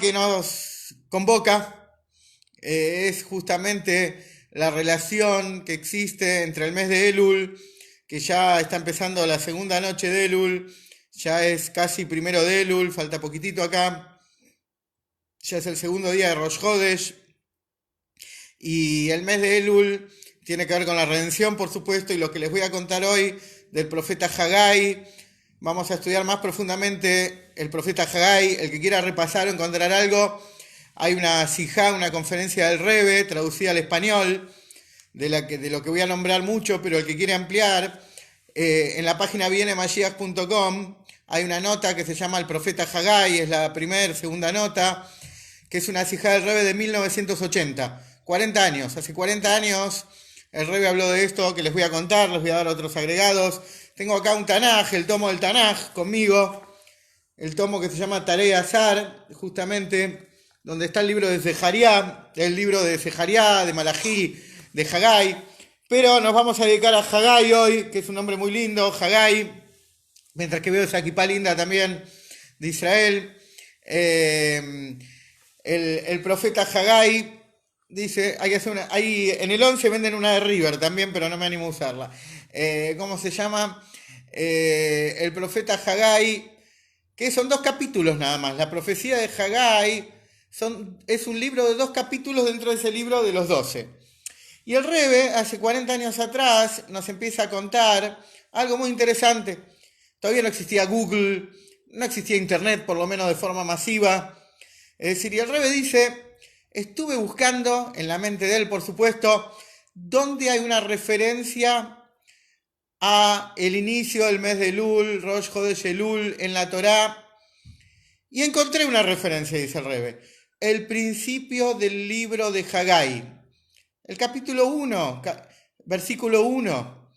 que nos convoca es justamente la relación que existe entre el mes de Elul, que ya está empezando la segunda noche de Elul, ya es casi primero de Elul, falta poquitito acá, ya es el segundo día de Rosh Hodesh, y el mes de Elul tiene que ver con la redención, por supuesto, y lo que les voy a contar hoy del profeta Haggai. Vamos a estudiar más profundamente el profeta Haggai. El que quiera repasar o encontrar algo, hay una sijá, una conferencia del Rebbe, traducida al español, de lo que voy a nombrar mucho, pero el que quiere ampliar, en la página bienemashiach.com hay una nota que se llama El profeta Haggai, es la segunda nota, que es una sijá del Rebbe de 1980. 40 años, hace 40 años el Rebbe habló de esto que les voy a contar, les voy a dar otros agregados. Tengo acá un Tanaj, el tomo del Tanaj conmigo, el tomo que se llama Tarei Azar, justamente, donde está el libro de Zechariah, el libro de Zechariah, de Malají, de Haggai. Pero nos vamos a dedicar a Haggai hoy, que es un nombre muy lindo, Haggai, mientras que veo esa equipa linda también de Israel. El profeta Haggai dice, hay en el 11 venden una de River también, pero no me animo a usarla. ¿Cómo se llama? El profeta Haggai, que son 2 capítulos nada más. La profecía de Haggai es un libro de 2 capítulos dentro de ese libro de los 12. Y el Rebbe, hace 40 años atrás, nos empieza a contar algo muy interesante. Todavía no existía Google, no existía Internet, por lo menos de forma masiva. Es decir, y el Rebbe dice, estuve buscando, en la mente de él, por supuesto, dónde hay una referencia a el inicio del mes de Elul, Rosh Hodesh Elul, en la Torá, y encontré una referencia, dice el Rebbe, el principio del libro de Haggai. El capítulo 1, versículo 1,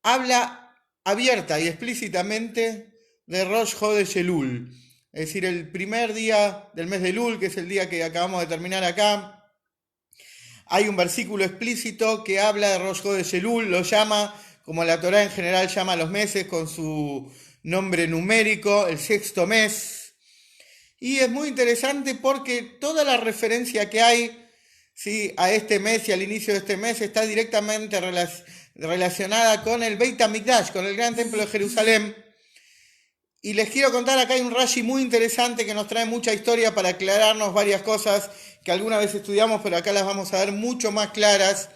habla abierta y explícitamente de Rosh Hodesh Elul, es decir, el primer día del mes de Elul, que es el día que acabamos de terminar acá. Hay un versículo explícito que habla de Rosh Hodesh Elul, lo llama, como la Torá en general llama a los meses con su nombre numérico, el 6º mes. Y es muy interesante porque toda la referencia que hay, ¿sí?, a este mes y al inicio de este mes está directamente relacionada con el Beit HaMikdash, con el gran templo de Jerusalén. Y les quiero contar, acá hay un Rashi muy interesante que nos trae mucha historia para aclararnos varias cosas que alguna vez estudiamos, pero acá las vamos a ver mucho más claras.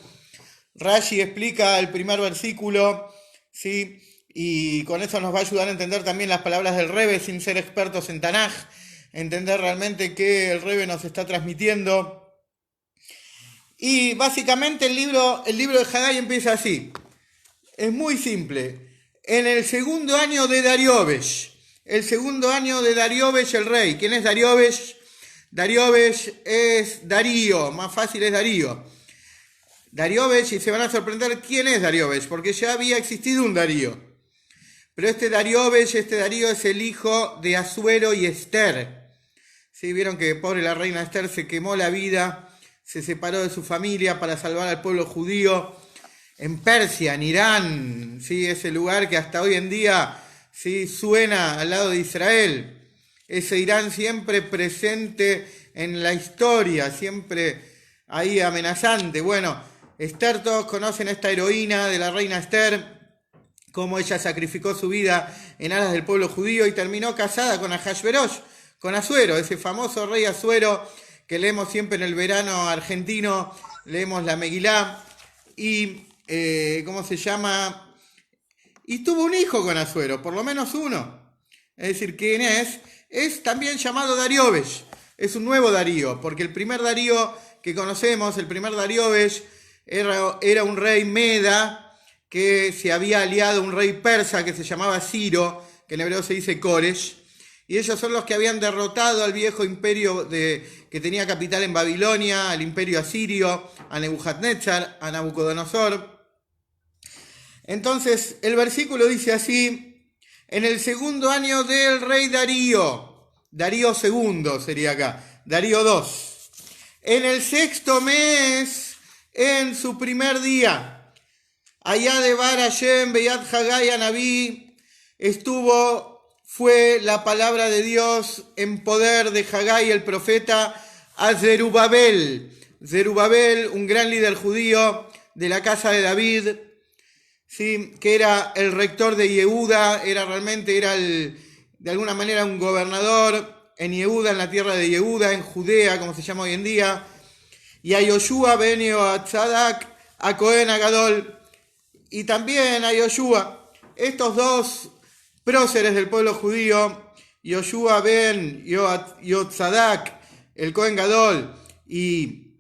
Rashi explica el primer versículo, ¿sí?, y con eso nos va a ayudar a entender también las palabras del Rebbe sin ser expertos en Tanaj, entender realmente qué el Rebbe nos está transmitiendo. Y básicamente el libro de Haggai empieza así. Es muy simple. En el segundo año de Darióvesh, el segundo año de Darióvesh el rey. ¿Quién es Darióvesh? Darióvesh es Darío, más fácil es Darío. Darióvesh, y se van a sorprender quién es Darióvesh, porque ya había existido un Darío. Pero este Darío es el hijo de Asuero y Esther. ¿Sí? Vieron que pobre la reina Esther se quemó la vida, se separó de su familia para salvar al pueblo judío en Persia, en Irán, ¿sí?, ese lugar que hasta hoy en día, ¿sí?, suena al lado de Israel. Ese Irán siempre presente en la historia, siempre ahí amenazante. Bueno, Esther, todos conocen a esta heroína de la reina Esther, cómo ella sacrificó su vida en aras del pueblo judío y terminó casada con Ahasverosh, con Asuero, ese famoso rey Asuero que leemos siempre en el verano argentino, leemos la Megilá, y ¿cómo se llama? Y tuvo un hijo con Asuero, por lo menos uno. Es decir, ¿quién es? Es también llamado Darióvesh. Es un nuevo Darío, porque el primer Darío que conocemos, el primer Darióvesh, era un rey Meda que se había aliado a un rey persa que se llamaba Ciro, que en hebreo se dice Koresh, y ellos son los que habían derrotado al viejo imperio que tenía capital en Babilonia, al imperio asirio, a Nebuchadnezzar, a Nabucodonosor. Entonces, el versículo dice así: en el segundo año del rey Darío, Darío II sería acá, Darío II, en el 6º mes, en su primer día, allá de Bar Hashem, Beyat Haggai Anabí, estuvo fue la palabra de Dios en poder de Hagai el profeta a Zerubabel. Zerubabel, un gran líder judío de la casa de David, ¿sí? Que era el rector de Yehuda, de alguna manera un gobernador en Yehuda, en la tierra de Yehuda, en Judea, como se llama hoy en día, y a Yoshua ben Yoatzadak, a Cohen Agadol, y también a Yoshua. Estos dos próceres del pueblo judío, Yoshua ben Yoatzadak, el Cohen Gadol, y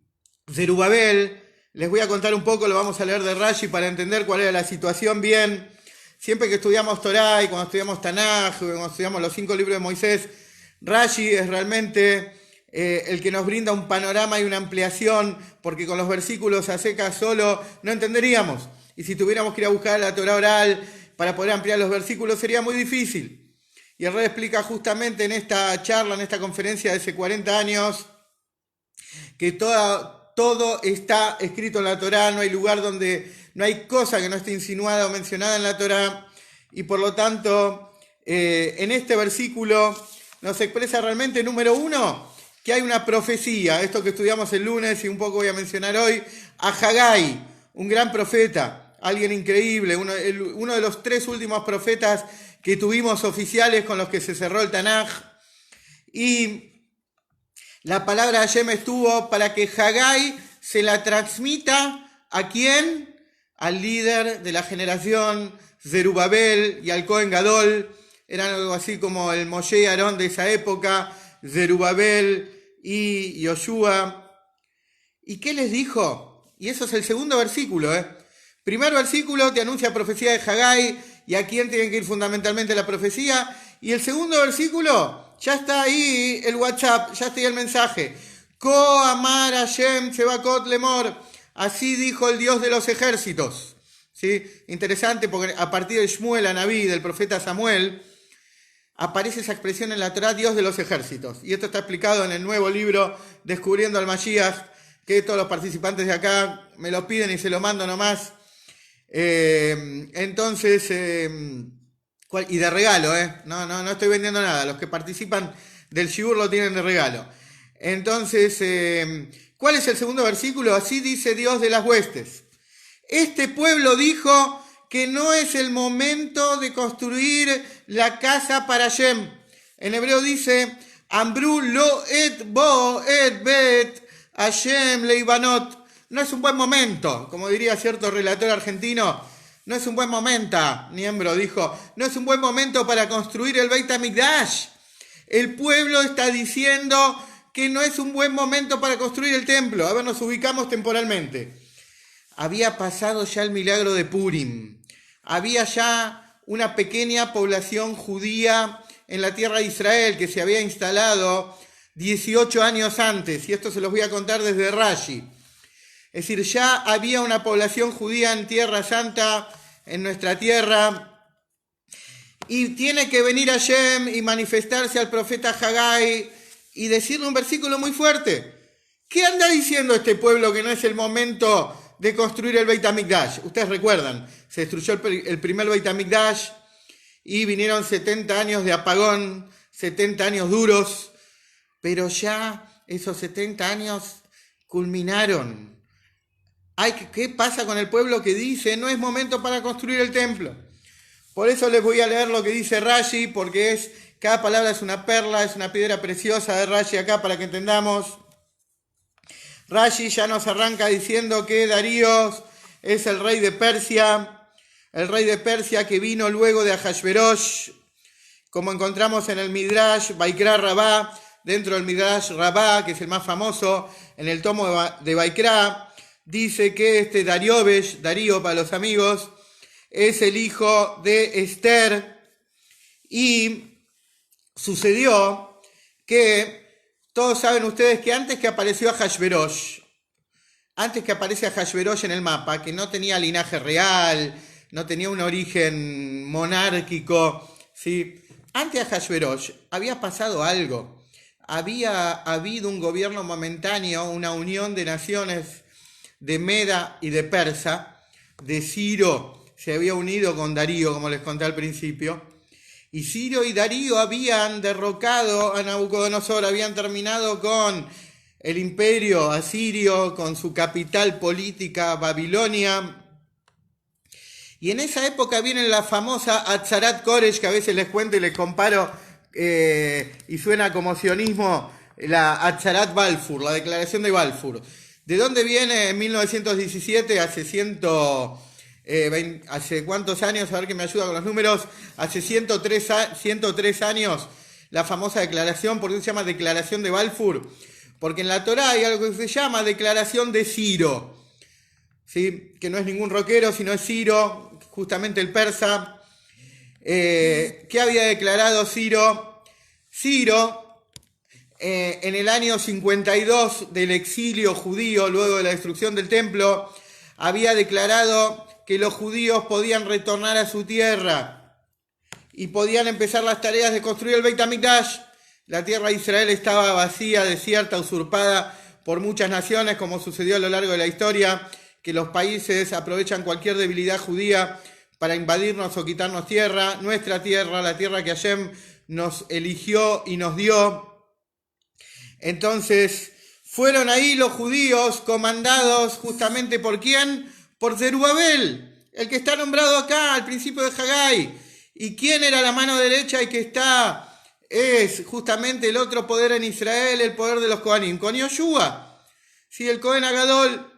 Zerubabel, les voy a contar un poco, lo vamos a leer de Rashi para entender cuál era la situación bien. Siempre que estudiamos Torá y cuando estudiamos Tanaj, cuando estudiamos los 5 libros de Moisés, Rashi es realmente el que nos brinda un panorama y una ampliación, porque con los versículos a secas solo no entenderíamos. Y si tuviéramos que ir a buscar la Torá oral para poder ampliar los versículos sería muy difícil. Y el Rey explica justamente en esta charla, en esta conferencia de hace 40 años, que todo está escrito en la Torá, no hay lugar donde no hay cosa que no esté insinuada o mencionada en la Torá, y por lo tanto, en este versículo nos expresa realmente, número uno, que hay una profecía, esto que estudiamos el lunes y un poco voy a mencionar hoy, a Hagai, un gran profeta, alguien increíble, uno de los 3 últimos profetas que tuvimos oficiales con los que se cerró el Tanaj, y la palabra de Hashem estuvo para que Hagai se la transmita ¿a quién? Al líder de la generación Zerubabel y al Cohen Gadol. Eran algo así como el Moshe y Aarón de esa época, Zerubabel y Yoshua. ¿Y qué les dijo? Y eso es el segundo versículo. Primer versículo te anuncia profecía de Hagai y a quién tiene que ir fundamentalmente la profecía. Y el segundo versículo, ya está ahí el WhatsApp, ya está ahí el mensaje. Ko amar Hashem Sebakot Lemor. Así dijo el Dios de los ejércitos. ¿Sí? Interesante porque a partir de Shmuel Anabí, del profeta Samuel, aparece esa expresión en la Torá, Dios de los ejércitos. Y esto está explicado en el nuevo libro Descubriendo al Mashiach, que todos los participantes de acá me lo piden y se lo mando nomás. Entonces, y de regalo, no estoy vendiendo nada. Los que participan del Shibur lo tienen de regalo. Entonces, ¿cuál es el segundo versículo? Así dice Dios de las huestes. Este pueblo dijo que no es el momento de construir la casa para Hashem. En hebreo dice, Ambru lo et bo et bet Hashem leibanot. No es un buen momento, como diría cierto relator argentino, no es un buen momento, Niembro dijo, no es un buen momento para construir el Beit HaMikdash. El pueblo está diciendo que no es un buen momento para construir el templo. A ver, nos ubicamos temporalmente. Había pasado ya el milagro de Purim. Había ya una pequeña población judía en la tierra de Israel que se había instalado 18 años antes. Y esto se los voy a contar desde Rashi. Es decir, ya había una población judía en Tierra Santa, en nuestra tierra. Y tiene que venir Hashem y manifestarse al profeta Hagai y decirle un versículo muy fuerte. ¿Qué anda diciendo este pueblo que no es el momento de construir el Beit HaMikdash? Ustedes recuerdan, se destruyó el primer Beit HaMikdash y vinieron 70 años de apagón, 70 años duros, pero ya esos 70 años culminaron. ¿Qué pasa con el pueblo que dice no es momento para construir el templo? Por eso les voy a leer lo que dice Rashi, porque cada palabra es una perla, es una piedra preciosa de Rashi acá para que entendamos. Rashi ya nos arranca diciendo que Darío es el rey de Persia que vino luego de Ahasverosh, como encontramos en el Midrash Vaikra Rabá, dentro del Midrash Rabá, que es el más famoso, en el tomo de Vaikra, dice que Darío para los amigos, es el hijo de Esther, y sucedió que todos saben ustedes que antes que apareció Ahasverosh, antes que aparece Ahasverosh en el mapa, que no tenía linaje real, no tenía un origen monárquico, ¿sí? Antes de Ahasverosh había pasado algo. Había habido un gobierno momentáneo, una unión de naciones de Meda y de Persa. De Ciro se había unido con Darío, como les conté al principio. Y Ciro y Darío habían derrocado a Nabucodonosor, habían terminado con el imperio asirio, con su capital política, Babilonia. Y en esa época viene la famosa Atzarat Koresh, que a veces les cuento y les comparo, y suena como sionismo, la Atzarat Balfour, la declaración de Balfour. ¿De dónde viene en 1917, hace cuántos años? A ver que me ayuda con los números. Hace 103 años, la famosa declaración. ¿Por qué se llama declaración de Balfour? Porque en la Torá hay algo que se llama declaración de Ciro, ¿sí? Que no es ningún rockero, sino es Ciro, justamente el persa. ¿Qué había declarado Ciro? Ciro, en el año 52 del exilio judío, luego de la destrucción del templo, había declarado que los judíos podían retornar a su tierra y podían empezar las tareas de construir el Beit HaMikdash. La tierra de Israel estaba vacía, desierta, usurpada por muchas naciones, como sucedió a lo largo de la historia, que los países aprovechan cualquier debilidad judía para invadirnos o quitarnos tierra, nuestra tierra, la tierra que Hashem nos eligió y nos dio. Entonces, fueron ahí los judíos comandados justamente ¿por quién? Por Zerubabel, el que está nombrado acá al principio de Haggai. ¿Y quién era la mano derecha y que está? Es justamente el otro poder en Israel, el poder de los Kohanim, con Yoshua, ¿sí? El Kohen Agadol.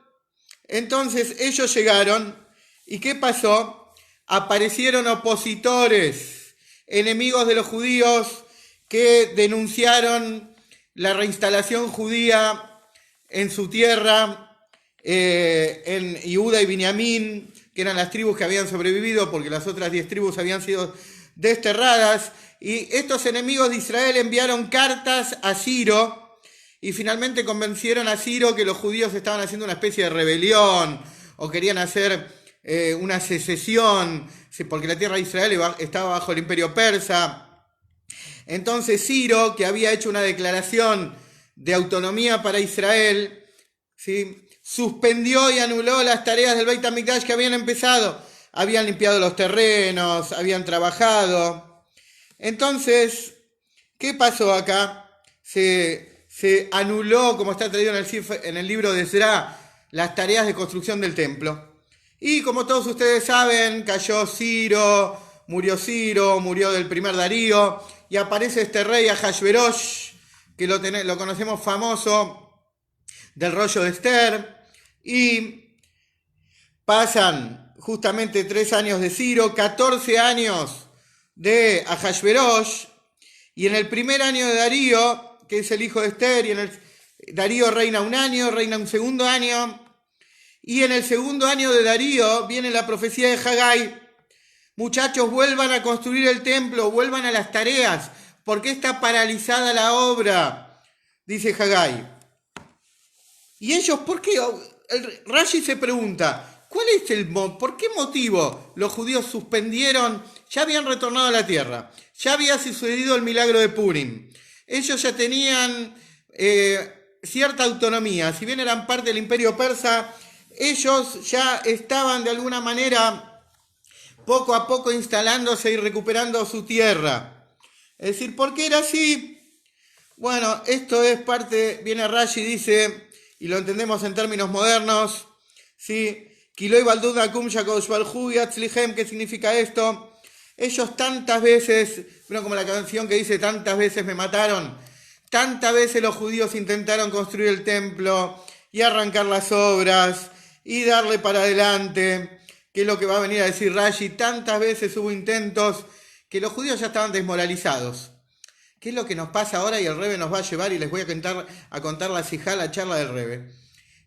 Entonces ellos llegaron, ¿y qué pasó? Aparecieron opositores, enemigos de los judíos, que denunciaron la reinstalación judía en su tierra, en Yehuda y Binyamin, que eran las tribus que habían sobrevivido porque las otras 10 tribus habían sido desterradas. Y estos enemigos de Israel enviaron cartas a Ciro y finalmente convencieron a Ciro que los judíos estaban haciendo una especie de rebelión o querían hacer una secesión, porque la tierra de Israel estaba bajo el imperio persa. Entonces Ciro, que había hecho una declaración de autonomía para Israel, ¿sí?, suspendió y anuló las tareas del Beit HaMikdash que habían empezado. Habían limpiado los terrenos, habían trabajado. Entonces, ¿qué pasó acá? Se anuló, como está traído en el libro de Ezra, las tareas de construcción del templo. Y como todos ustedes saben, cayó Ciro, murió del primer Darío, y aparece este rey Ahasverosh, que lo conocemos famoso del rollo de Esther, y pasan justamente 3 años de Ciro, 14 años de Ahasverosh, y en el primer año de Darío, que es el hijo de Esther, Darío reina un año, reina un segundo año, y en el segundo año de Darío viene la profecía de Haggai: muchachos, vuelvan a construir el templo, vuelvan a las tareas, porque está paralizada la obra, dice Haggai. Y ellos, ¿por qué? Rashi se pregunta, ¿por qué motivo los judíos suspendieron? Ya habían retornado a la tierra, ya había sucedido el milagro de Purim, ellos ya tenían cierta autonomía, si bien eran parte del imperio persa, ellos ya estaban de alguna manera poco a poco instalándose y recuperando su tierra. Es decir, ¿por qué era así? Bueno, esto es parte, viene Rashi, dice, y lo entendemos en términos modernos, ¿sí? ¿Qué significa esto? Ellos tantas veces, bueno, como la canción que dice, tantas veces me mataron, tantas veces los judíos intentaron construir el templo y arrancar las obras y darle para adelante, que es lo que va a venir a decir Rashi, tantas veces hubo intentos que los judíos ya estaban desmoralizados. ¿Qué es lo que nos pasa ahora? Y el Rebe nos va a llevar y les voy a contar la sijá, la charla del Rebe.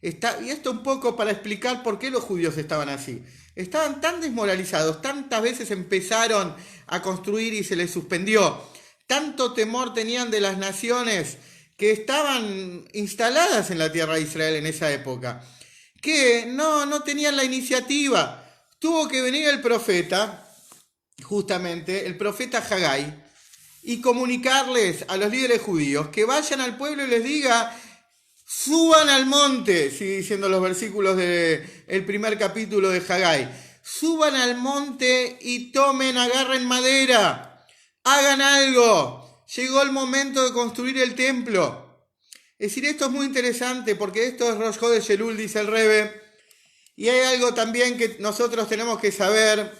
Y esto un poco para explicar por qué los judíos estaban así. Estaban tan desmoralizados, tantas veces empezaron a construir y se les suspendió. Tanto temor tenían de las naciones que estaban instaladas en la tierra de Israel en esa época, que no tenían la iniciativa. Tuvo que venir el profeta, justamente, el profeta Haggai, y comunicarles a los líderes judíos que vayan al pueblo y les diga: suban al monte, sigue diciendo los versículos del primer capítulo de Haggai, suban al monte y agarren madera, hagan algo, llegó el momento de construir el templo. Es decir, esto es muy interesante porque esto es Rosh Chodesh Elul, dice el Rebbe, y hay algo también que nosotros tenemos que saber.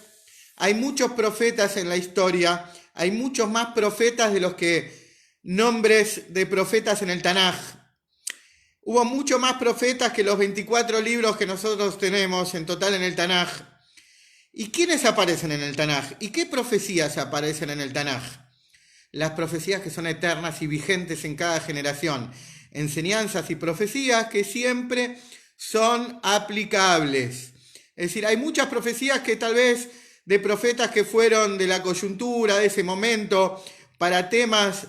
Hay muchos profetas en la historia, hay muchos más profetas de los que nombres de profetas en el Tanaj. Hubo mucho más profetas que los 24 libros que nosotros tenemos en total en el Tanaj. ¿Y quiénes aparecen en el Tanaj? ¿Y qué profecías aparecen en el Tanaj? Las profecías que son eternas y vigentes en cada generación. Enseñanzas y profecías que siempre son aplicables. Es decir, hay muchas profecías que tal vez de profetas que fueron de la coyuntura, de ese momento, para temas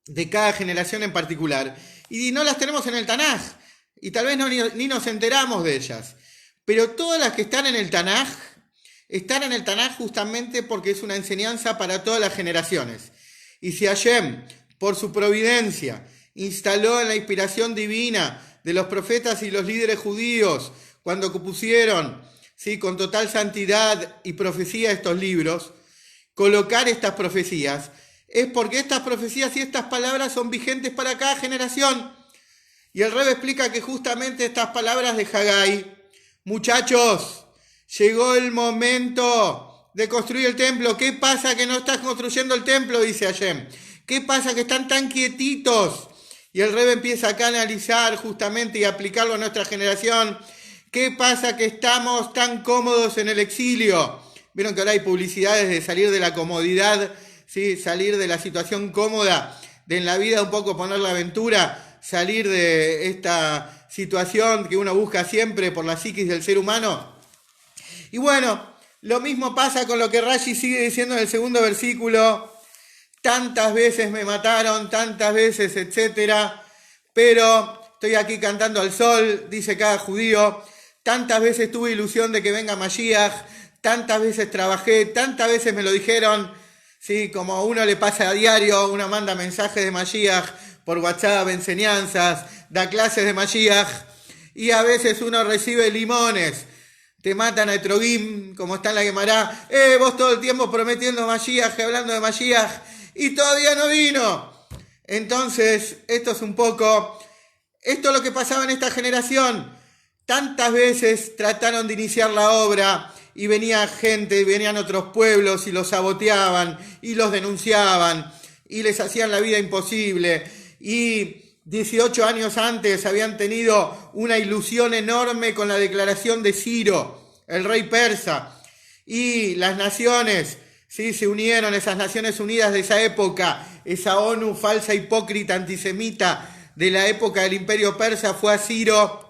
de cada generación en particular. Y no las tenemos en el Tanaj. Y tal vez ni nos enteramos de ellas. Pero todas las que están en el Tanaj justamente porque es una enseñanza para todas las generaciones. Y si Hashem, por su providencia, instaló en la inspiración divina de los profetas y los líderes judíos, cuando compusieron, ¿sí?, con total santidad y profecía estos libros, colocar estas profecías, es porque estas profecías y estas palabras son vigentes para cada generación. Y el Rebbe explica que justamente estas palabras de Haggai, muchachos, llegó el momento de construir el templo. ¿Qué pasa que no estás construyendo el templo?, dice Hashem. ¿Qué pasa que están tan quietitos? Y el Rebbe empieza acá a analizar justamente y aplicarlo a nuestra generación. ¿Qué pasa que estamos tan cómodos en el exilio? Vieron que ahora hay publicidades de salir de la comodidad, ¿sí?, salir de la situación cómoda, de en la vida un poco poner la aventura, salir de esta situación que uno busca siempre por la psiquis del ser humano. Y bueno, lo mismo pasa con lo que Rashi sigue diciendo en el segundo versículo. Tantas veces me mataron, tantas veces, etcétera, pero estoy aquí cantando al sol, dice cada judío. Tantas veces tuve ilusión de que venga Mashiach, tantas veces trabajé, tantas veces me lo dijeron, ¿sí?, como a uno le pasa a diario, uno manda mensajes de Mashiach por WhatsApp, enseñanzas, da clases de Mashiach, y a veces uno recibe limones. Te matan a Etrogim, como está en la Gemara. Vos todo el tiempo prometiendo Mashiach, hablando de Mashiach, y todavía no vino. Entonces, esto es lo que pasaba en esta generación. Tantas veces trataron de iniciar la obra, y venía gente, venían otros pueblos, y los saboteaban, y los denunciaban, y les hacían la vida imposible. Y 18 años antes habían tenido una ilusión enorme con la declaración de Ciro, el rey persa, y las naciones, ¿sí?, se unieron, esas Naciones Unidas de esa época, esa ONU falsa, hipócrita, antisemita de la época del Imperio Persa, fue a Ciro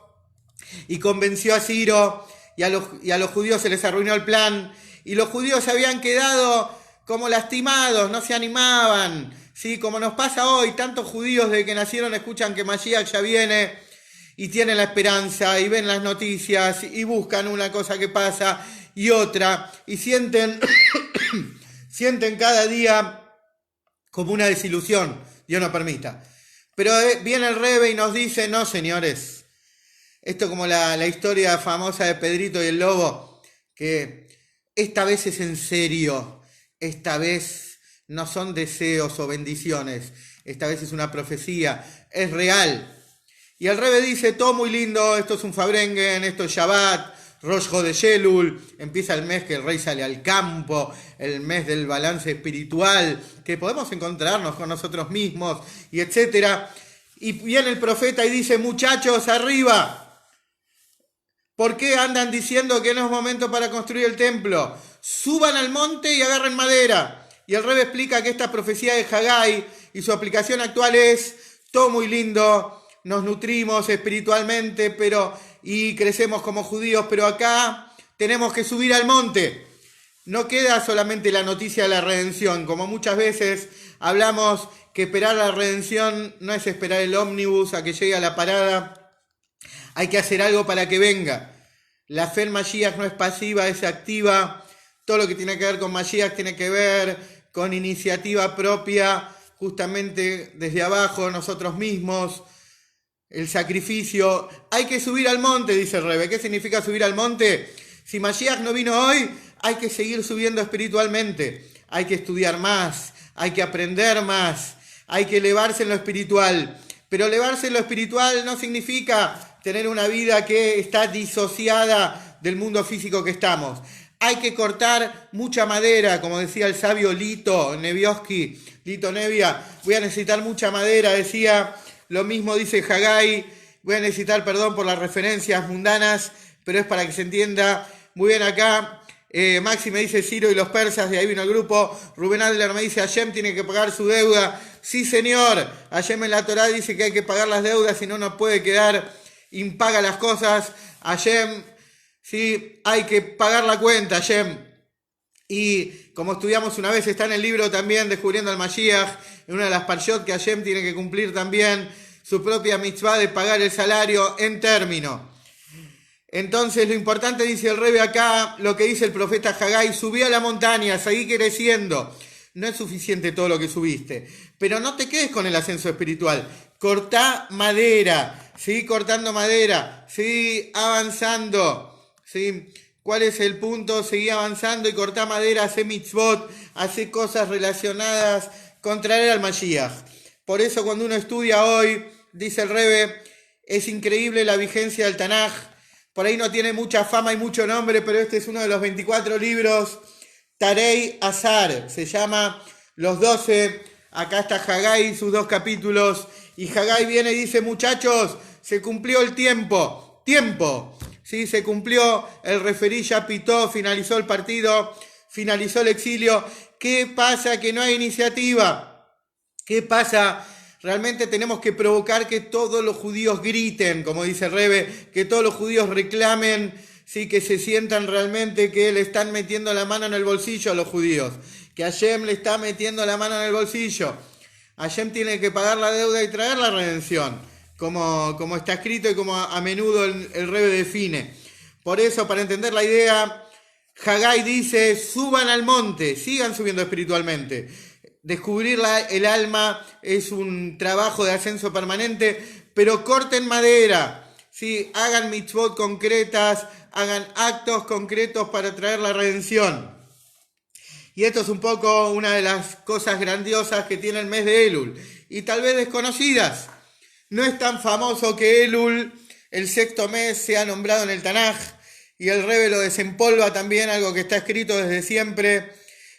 y convenció a Ciro, y a los judíos se les arruinó el plan, y los judíos se habían quedado como lastimados, no se animaban. Sí, como nos pasa hoy, tantos judíos desde que nacieron escuchan que Mashiach ya viene y tienen la esperanza y ven las noticias y buscan una cosa que pasa y otra y sienten cada día como una desilusión, Dios no permita. Pero viene el Rebbe y nos dice, no señores, esto como la historia famosa de Pedrito y el Lobo, que esta vez es en serio, esta vez no son deseos o bendiciones, esta vez es una profecía, es real. Y el Rebbe dice, todo muy lindo, esto es un Fabrengen, esto es Shabbat, Rosh Chodesh Elul, empieza el mes que el rey sale al campo, el mes del balance espiritual, que podemos encontrarnos con nosotros mismos, y etcétera. Y viene el profeta y dice, muchachos, arriba, ¿por qué andan diciendo que no es momento para construir el templo? Suban al monte y agarren madera. Y el Rebbe explica que esta profecía de Haggai y su aplicación actual es todo muy lindo, nos nutrimos espiritualmente y crecemos como judíos, pero acá tenemos que subir al monte. No queda solamente la noticia de la redención, como muchas veces hablamos que esperar la redención no es esperar el ómnibus a que llegue a la parada, hay que hacer algo para que venga. La fe en Mashiach no es pasiva, es activa. Todo lo que tiene que ver con Mashiach tiene que ver con iniciativa propia, justamente desde abajo, nosotros mismos, el sacrificio. Hay que subir al monte, dice el Rebbe. ¿Qué significa subir al monte? Si Mashiach no vino hoy, hay que seguir subiendo espiritualmente. Hay que estudiar más, hay que aprender más, hay que elevarse en lo espiritual. Pero elevarse en lo espiritual no significa tener una vida que está disociada del mundo físico que estamos. Hay que cortar mucha madera, como decía el sabio Lito Nevioski, Lito Nevia. Voy a necesitar mucha madera, decía. Lo mismo dice Haggai. Voy a necesitar perdón por las referencias mundanas, pero es para que se entienda. Muy bien acá. Maxi me dice Ciro y los persas, de ahí vino el grupo. Rubén Adler me dice Hashem tiene que pagar su deuda. Sí, señor. Hashem en la Torá dice que hay que pagar las deudas, si no, no puede quedar impaga las cosas. Hashem, sí, hay que pagar la cuenta, Hashem. Y como estudiamos una vez, está en el libro también Descubriendo al Mashiach, en una de las parshot que Hashem tiene que cumplir también su propia mitzvah de pagar el salario en término. Entonces lo importante, dice el Rebbe acá, lo que dice el profeta Haggai: subí a la montaña, seguí creciendo. No es suficiente todo lo que subiste, pero no te quedes con el ascenso espiritual. Cortá madera, seguí cortando madera, seguí avanzando, ¿sí? ¿Cuál es el punto? Seguí avanzando y cortá madera, hacé mitzvot, hacé cosas relacionadas con traer al Mashiach. Por eso cuando uno estudia hoy, dice el Rebbe, es increíble la vigencia del Tanaj. Por ahí no tiene mucha fama y mucho nombre, pero este es uno de los 24 libros, Tarei Azar, se llama Los 12, acá está Haggai, sus 2 capítulos, y Haggai viene y dice: muchachos, se cumplió el tiempo, ¿sí? Se cumplió, el referí ya pitó, finalizó el partido, finalizó el exilio. ¿Qué pasa? Que no hay iniciativa. ¿Qué pasa? Realmente tenemos que provocar que todos los judíos griten, como dice el Rebbe, que todos los judíos reclamen, sí, que se sientan realmente que le están metiendo la mano en el bolsillo a los judíos, que Hashem le está metiendo la mano en el bolsillo. Hashem tiene que pagar la deuda y traer la redención, como está escrito y como a menudo el Rebbe define. Por eso, para entender la idea, Haggai dice: suban al monte, sigan subiendo espiritualmente. Descubrir el alma es un trabajo de ascenso permanente, pero corten madera, ¿sí? Hagan mitzvot concretas, hagan actos concretos para traer la redención. Y esto es un poco una de las cosas grandiosas que tiene el mes de Elul, y tal vez desconocidas. No es tan famoso que Elul, el 6º mes, sea nombrado en el Tanaj, y el Rebbe lo desempolva también, algo que está escrito desde siempre,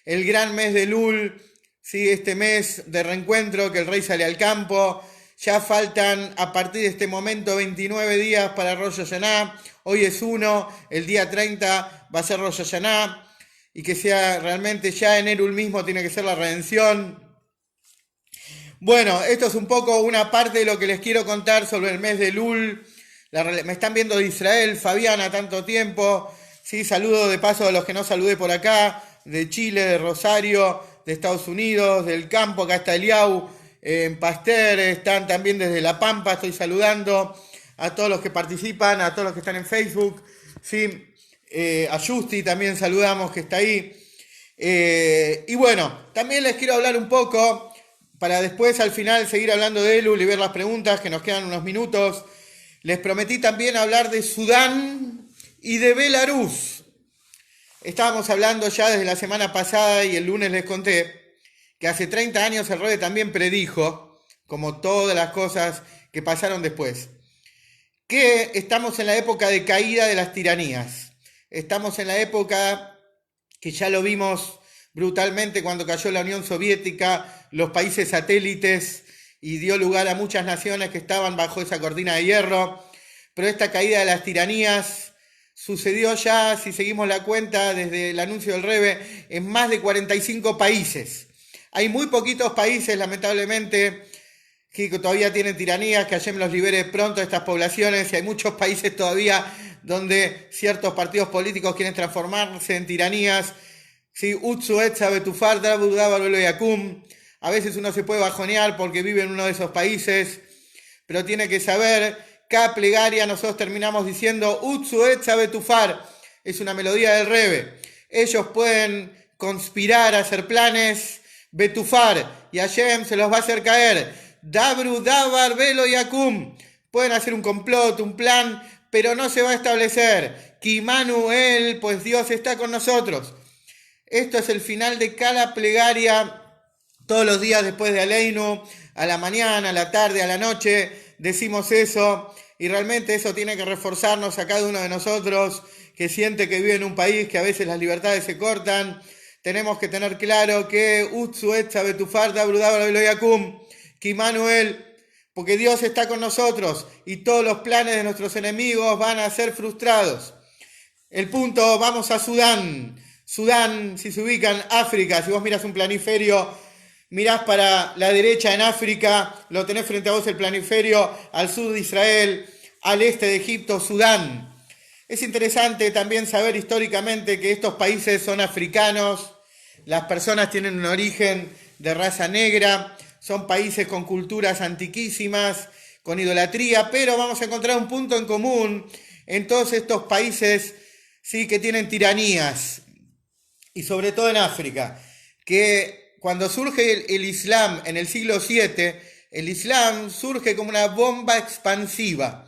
el gran mes de Elul. Sí, este mes de reencuentro, que el rey sale al campo. Ya faltan a partir de este momento 29 días para Rosh Hashanah. Hoy es 1, el día 30 va a ser Rosh Hashanah. Y que sea realmente ya en Elul mismo tiene que ser la redención. Bueno, esto es un poco una parte de lo que les quiero contar sobre el mes de Elul. Me están viendo de Israel, Fabiana, tanto tiempo. Sí, saludo de paso a los que no saludé por acá, de Chile, de Rosario, de Estados Unidos, del campo. Acá está Eliau, en Pasteur, están también desde La Pampa. Estoy saludando a todos los que participan, a todos los que están en Facebook, ¿sí? A Justi también saludamos, que está ahí. Y bueno, también les quiero hablar un poco, para después al final seguir hablando de Elul y ver las preguntas, que nos quedan unos minutos. Les prometí también hablar de Sudán y de Belarus. Estábamos hablando ya desde la semana pasada y el lunes les conté que hace 30 años el Rebbe también predijo, como todas las cosas que pasaron después, que estamos en la época de caída de las tiranías. Estamos en la época que ya lo vimos brutalmente cuando cayó la Unión Soviética, los países satélites, y dio lugar a muchas naciones que estaban bajo esa cortina de hierro. Pero esta caída de las tiranías sucedió ya, si seguimos la cuenta desde el anuncio del Rebbe, en más de 45 países. Hay muy poquitos países, lamentablemente, que todavía tienen tiranías, que Hashem los libere pronto a estas poblaciones, y hay muchos países todavía donde ciertos partidos políticos quieren transformarse en tiranías. Sí, Utsu, Etza, Betufar, Dabu, Dábalo, Yakum. A veces uno se puede bajonear porque vive en uno de esos países, pero tiene que saber, cada plegaria nosotros terminamos diciendo Utsu, Etza, Betufar. Es una melodía del Rebbe. Ellos pueden conspirar, hacer planes, Betufar, y Hashem se los va a hacer caer. Dabru, Dabar, Velo y Akum. Pueden hacer un complot, un plan, pero no se va a establecer. Kimanuel, pues Dios está con nosotros. Esto es el final de cada plegaria Todos los días después de Aleinu, a la mañana, a la tarde, a la noche, decimos eso y realmente eso tiene que reforzarnos a cada uno de nosotros que siente que vive en un país que a veces las libertades se cortan. Tenemos que tener claro que que Immanuel, porque Dios está con nosotros y todos los planes de nuestros enemigos van a ser frustrados. El punto, vamos a Sudán. Sudán, si se ubican, África, si vos miras un planiferio, mirás para la derecha en África, lo tenés frente a vos el planiferio, al sur de Israel, al este de Egipto, Sudán. Es interesante también saber históricamente que estos países son africanos, las personas tienen un origen de raza negra, son países con culturas antiquísimas, con idolatría, pero vamos a encontrar un punto en común en todos estos países, sí, que tienen tiranías, y sobre todo en África, que cuando surge el Islam en el siglo VII, el Islam surge como una bomba expansiva.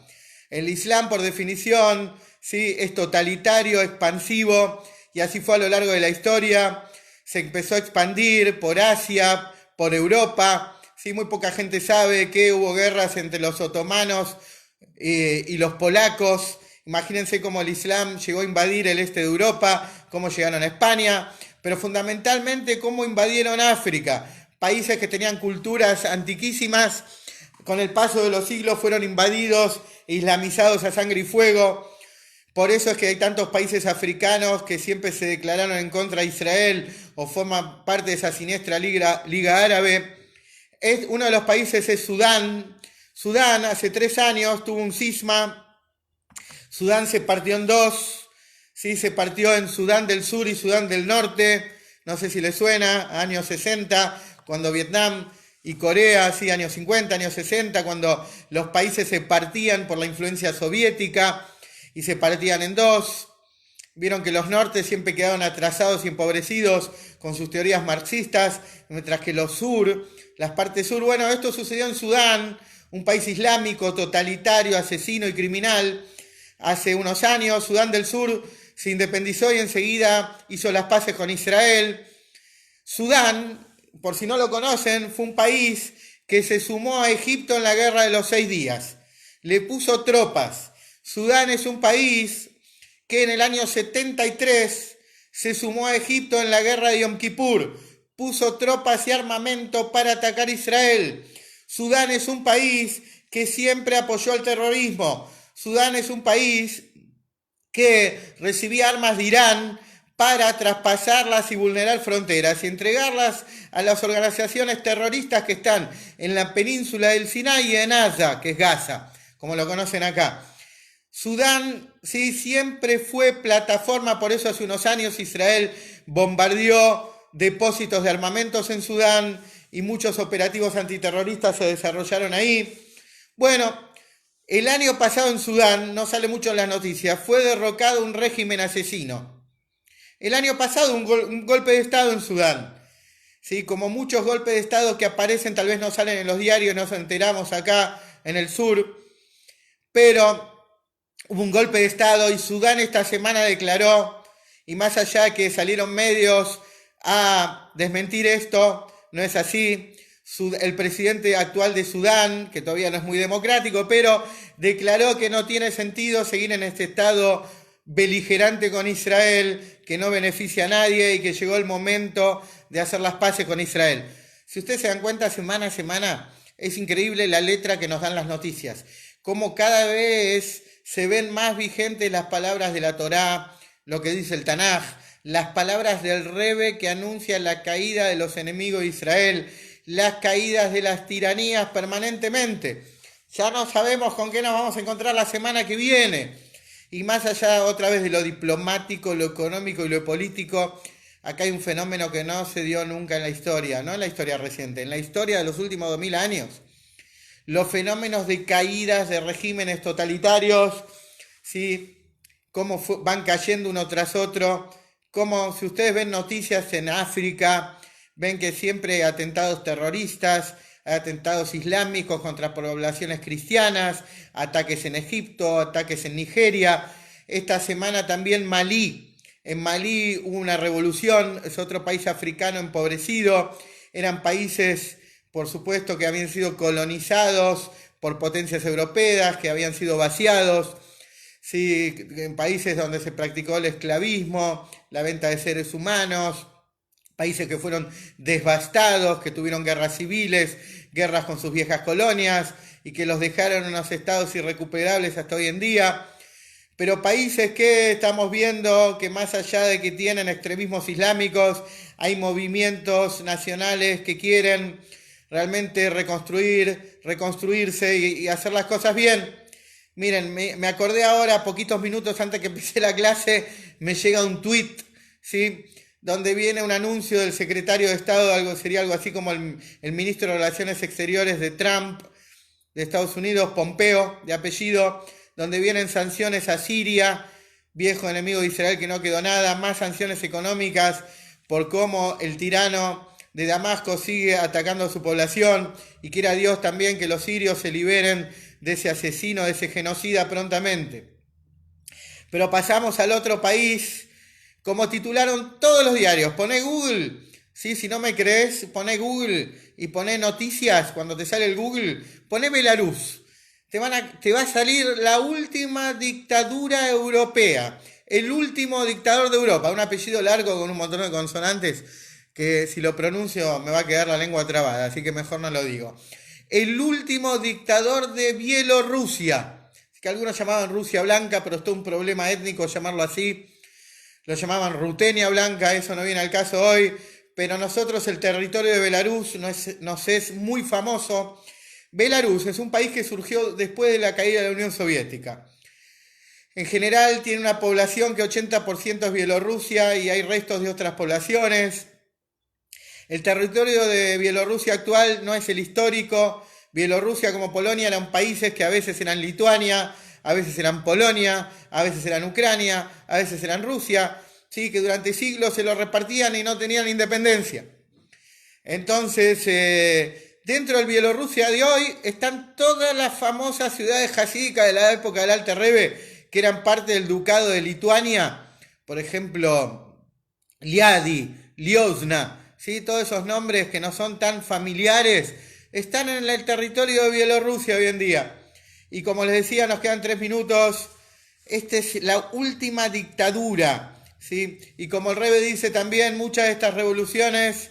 El Islam, por definición, ¿sí?, es totalitario, expansivo, y así fue a lo largo de la historia. Se empezó a expandir por Asia, por Europa. ¿Sí? Muy poca gente sabe que hubo guerras entre los otomanos y los polacos. Imagínense cómo el Islam llegó a invadir el este de Europa, cómo llegaron a España, pero fundamentalmente cómo invadieron África. Países que tenían culturas antiquísimas, con el paso de los siglos fueron invadidos e islamizados a sangre y fuego. Por eso es que hay tantos países africanos que siempre se declararon en contra de Israel o forman parte de esa siniestra Liga Árabe. Uno de los países es Sudán. Sudán hace 3 años tuvo un cisma. Sudán se partió en dos. ¿Sí? Se partió en Sudán del Sur y Sudán del Norte. No sé si les suena, años 60, cuando Vietnam y Corea, sí, años 50, años 60, cuando los países se partían por la influencia soviética y se partían en dos. Vieron que los nortes siempre quedaron atrasados y empobrecidos con sus teorías marxistas, mientras que las partes sur, bueno, esto sucedió en Sudán, un país islámico, totalitario, asesino y criminal. Hace unos años, Sudán del Sur se independizó y enseguida hizo las paces con Israel. Sudán, por si no lo conocen, fue un país que se sumó a Egipto en la guerra de los 6 días. Le puso tropas. Sudán es un país que en el año 73 se sumó a Egipto en la guerra de Yom Kippur. Puso tropas y armamento para atacar a Israel. Sudán es un país que siempre apoyó el terrorismo. Sudán es un país que recibía armas de Irán para traspasarlas y vulnerar fronteras y entregarlas a las organizaciones terroristas que están en la península del Sinai y en Gaza, que es Gaza, como lo conocen acá. Sudán, sí, siempre fue plataforma, por eso hace unos años Israel bombardeó depósitos de armamentos en Sudán y muchos operativos antiterroristas se desarrollaron ahí. Bueno, el año pasado en Sudán, no sale mucho en las noticias, fue derrocado un régimen asesino. El año pasado un golpe de Estado en Sudán. ¿Sí? Como muchos golpes de Estado que aparecen, tal vez no salen en los diarios, nos enteramos acá en el sur, pero hubo un golpe de Estado y Sudán esta semana declaró, y más allá de que salieron medios a desmentir esto, no es así. El presidente actual de Sudán, que todavía no es muy democrático, pero declaró que no tiene sentido seguir en este estado beligerante con Israel, que no beneficia a nadie y que llegó el momento de hacer las paces con Israel. Si ustedes se dan cuenta, semana a semana, es increíble la letra que nos dan las noticias, como cada vez se ven más vigentes las palabras de la Torá, lo que dice el Tanaj, las palabras del Rebbe que anuncia la caída de los enemigos de Israel, las caídas de las tiranías permanentemente. Ya no sabemos con qué nos vamos a encontrar la semana que viene. Y más allá otra vez de lo diplomático, lo económico y lo político, acá hay un fenómeno que no se dio nunca en la historia, no en la historia reciente, en la historia de los últimos 2000 años. Los fenómenos de caídas de regímenes totalitarios, ¿sí? Cómo van cayendo uno tras otro, como si ustedes ven noticias en África, ven que siempre hay atentados terroristas, atentados islámicos contra poblaciones cristianas, ataques en Egipto, ataques en Nigeria. Esta semana también Malí. En Malí hubo una revolución, es otro país africano empobrecido, eran países, por supuesto, que habían sido colonizados por potencias europeas, que habían sido vaciados, ¿sí? En países donde se practicó el esclavismo, la venta de seres humanos, países que fueron devastados, que tuvieron guerras civiles, guerras con sus viejas colonias y que los dejaron en unos estados irrecuperables hasta hoy en día. Pero países que estamos viendo que más allá de que tienen extremismos islámicos, hay movimientos nacionales que quieren realmente reconstruirse y hacer las cosas bien. Miren, me acordé ahora, poquitos minutos antes que empecé la clase, me llega un tweet, ¿sí? Donde viene un anuncio del secretario de Estado, sería algo así como el ministro de Relaciones Exteriores de Trump, de Estados Unidos, Pompeo, de apellido, donde vienen sanciones a Siria, viejo enemigo de Israel que no quedó nada, más sanciones económicas por cómo el tirano de Damasco sigue atacando a su población, y quiera Dios también que los sirios se liberen de ese asesino, de ese genocida prontamente. Pero pasamos al otro país, como titularon todos los diarios. Poné Google, ¿sí? Si no me crees, poné Google y poné noticias. Cuando te sale el Google, poné Belarus. Te va a salir la última dictadura europea, el último dictador de Europa, un apellido largo con un montón de consonantes que si lo pronuncio me va a quedar la lengua trabada, así que mejor no lo digo. El último dictador de Bielorrusia, que algunos llamaban Rusia Blanca, pero es todo un problema étnico llamarlo así. Lo llamaban Rutenia Blanca, eso no viene al caso hoy, pero nosotros el territorio de Belarus nos es muy famoso. Belarus es un país que surgió después de la caída de la Unión Soviética. En general tiene una población que 80% es Bielorrusia y hay restos de otras poblaciones. El territorio de Bielorrusia actual no es el histórico. Bielorrusia como Polonia eran países que a veces eran Lituania, a veces eran Polonia, a veces eran Ucrania, a veces eran Rusia, ¿sí? Que durante siglos se lo repartían y no tenían independencia. Entonces, dentro del Bielorrusia de hoy están todas las famosas ciudades jasídicas de la época del Alter Rebbe, que eran parte del ducado de Lituania, por ejemplo, Liadi, Liozna, ¿sí? Todos esos nombres que no son tan familiares están en el territorio de Bielorrusia hoy en día. Y como les decía, nos quedan 3 minutos. Esta es la última dictadura, ¿sí? Y como el Rebbe dice también, muchas de estas revoluciones,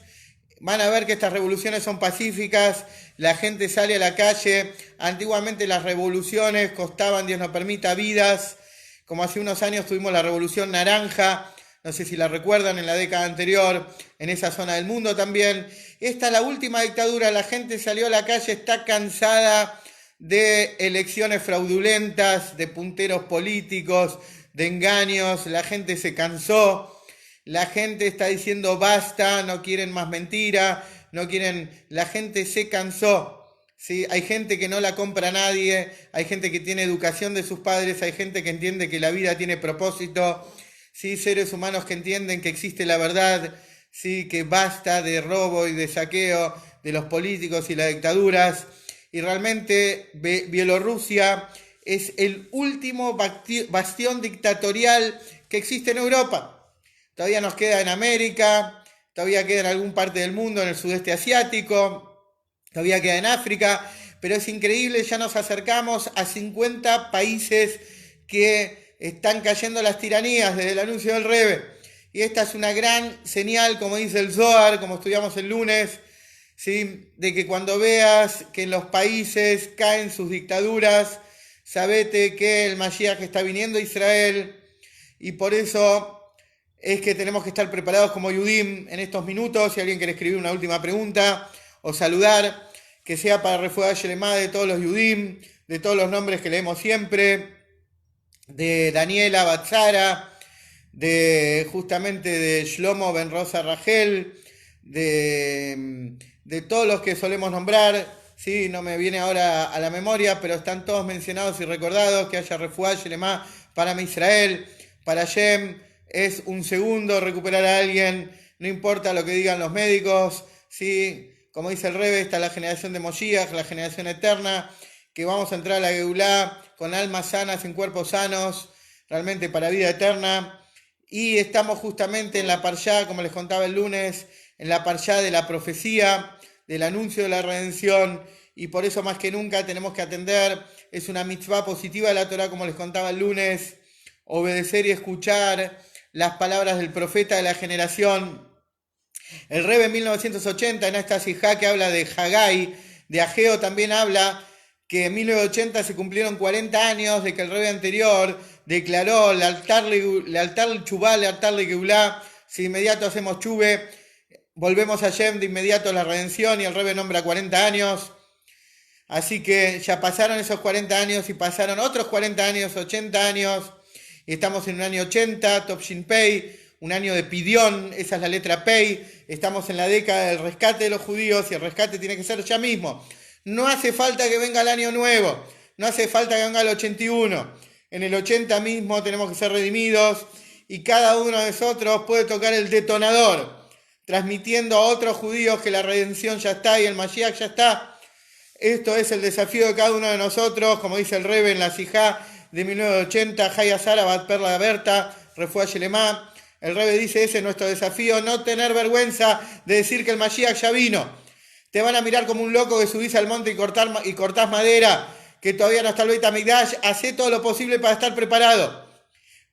van a ver que estas revoluciones son pacíficas, la gente sale a la calle. Antiguamente las revoluciones costaban, Dios nos permita, vidas, como hace unos años tuvimos la Revolución Naranja, no sé si la recuerdan, en la década anterior, en esa zona del mundo también. Esta es la última dictadura, la gente salió a la calle, está cansada de elecciones fraudulentas, de punteros políticos, de engaños, la gente se cansó, la gente está diciendo basta, no quieren más mentira, no quieren, la gente se cansó. ¿Sí? Hay gente que no la compra nadie, hay gente que tiene educación de sus padres, hay gente que entiende que la vida tiene propósito, ¿sí? Seres humanos que entienden que existe la verdad, ¿sí? Que basta de robo y de saqueo de los políticos y las dictaduras. Y realmente Bielorrusia es el último bastión dictatorial que existe en Europa. Todavía nos queda en América, todavía queda en alguna parte del mundo, en el sudeste asiático, todavía queda en África, pero es increíble, ya nos acercamos a 50 países que están cayendo las tiranías desde el anuncio del Rebbe. Y esta es una gran señal, como dice el Zohar, como estudiamos el lunes, ¿sí? De que cuando veas que en los países caen sus dictaduras, sabete que el Mashiach está viniendo a Israel, y por eso es que tenemos que estar preparados como Yudim en estos minutos. Si alguien quiere escribir una última pregunta o saludar, que sea para refugiar Shelemá de todos los Yudim, de todos los nombres que leemos siempre, de Daniela Batzara, de justamente de Shlomo Ben Rosa Rachel, de todos los que solemos nombrar, ¿sí? No me viene ahora a la memoria, pero están todos mencionados y recordados. Que haya refugiado Shelemá para Israel, para Shem. Es un segundo recuperar a alguien, no importa lo que digan los médicos, ¿sí? Como dice el Rebbe, está la generación de Moshiach, la generación eterna, que vamos a entrar a la Geulá con almas sanas, en cuerpos sanos, realmente para vida eterna. Y estamos justamente en la Parshá, como les contaba el lunes, en la parshá de la profecía, del anuncio de la redención, y por eso más que nunca tenemos que atender, es una mitzvah positiva de la Torah, como les contaba el lunes, obedecer y escuchar las palabras del profeta de la generación. El Rebbe en 1980, en esta sijá que habla de Haggai, de Ageo, también habla que en 1980 se cumplieron 40 años de que el Rebbe anterior declaró el altar Chubá, el altar de Geulá, si de inmediato hacemos Chube, volvemos a Shem, de inmediato la redención, y el Rebbe nombra 40 años. Así que ya pasaron esos 40 años y pasaron otros 40 años, 80 años, y estamos en un año 80, Tov Shin Pei, un año de Pidión, esa es la letra Pei, estamos en la década del rescate de los judíos y el rescate tiene que ser ya mismo. No hace falta que venga el año nuevo, no hace falta que venga el 81, en el 80 mismo tenemos que ser redimidos y cada uno de nosotros puede tocar el detonador, transmitiendo a otros judíos que la redención ya está y el Mashiach ya está. Esto es el desafío de cada uno de nosotros, como dice el Rebbe en la Sijá de 1980, Hayya Sara Bat Perla Berta, Refuá Yelemá. El Rebbe dice, ese es nuestro desafío, no tener vergüenza de decir que el Mashiach ya vino. Te van a mirar como un loco que subís al monte y cortás madera, que todavía no está el Beit HaMikdash. Hacé todo lo posible para estar preparado.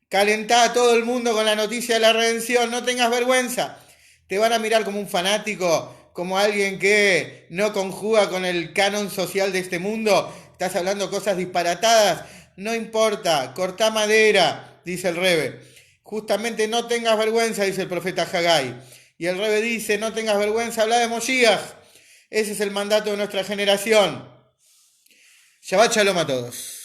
Calentá a todo el mundo con la noticia de la redención, no tengas vergüenza. Te van a mirar como un fanático, como alguien que no conjuga con el canon social de este mundo. Estás hablando cosas disparatadas. No importa, cortá madera, dice el Rebbe. Justamente no tengas vergüenza, dice el profeta Haggai. Y el Rebbe dice, no tengas vergüenza, habla de Moshiach. Ese es el mandato de nuestra generación. Shabbat Shalom a todos.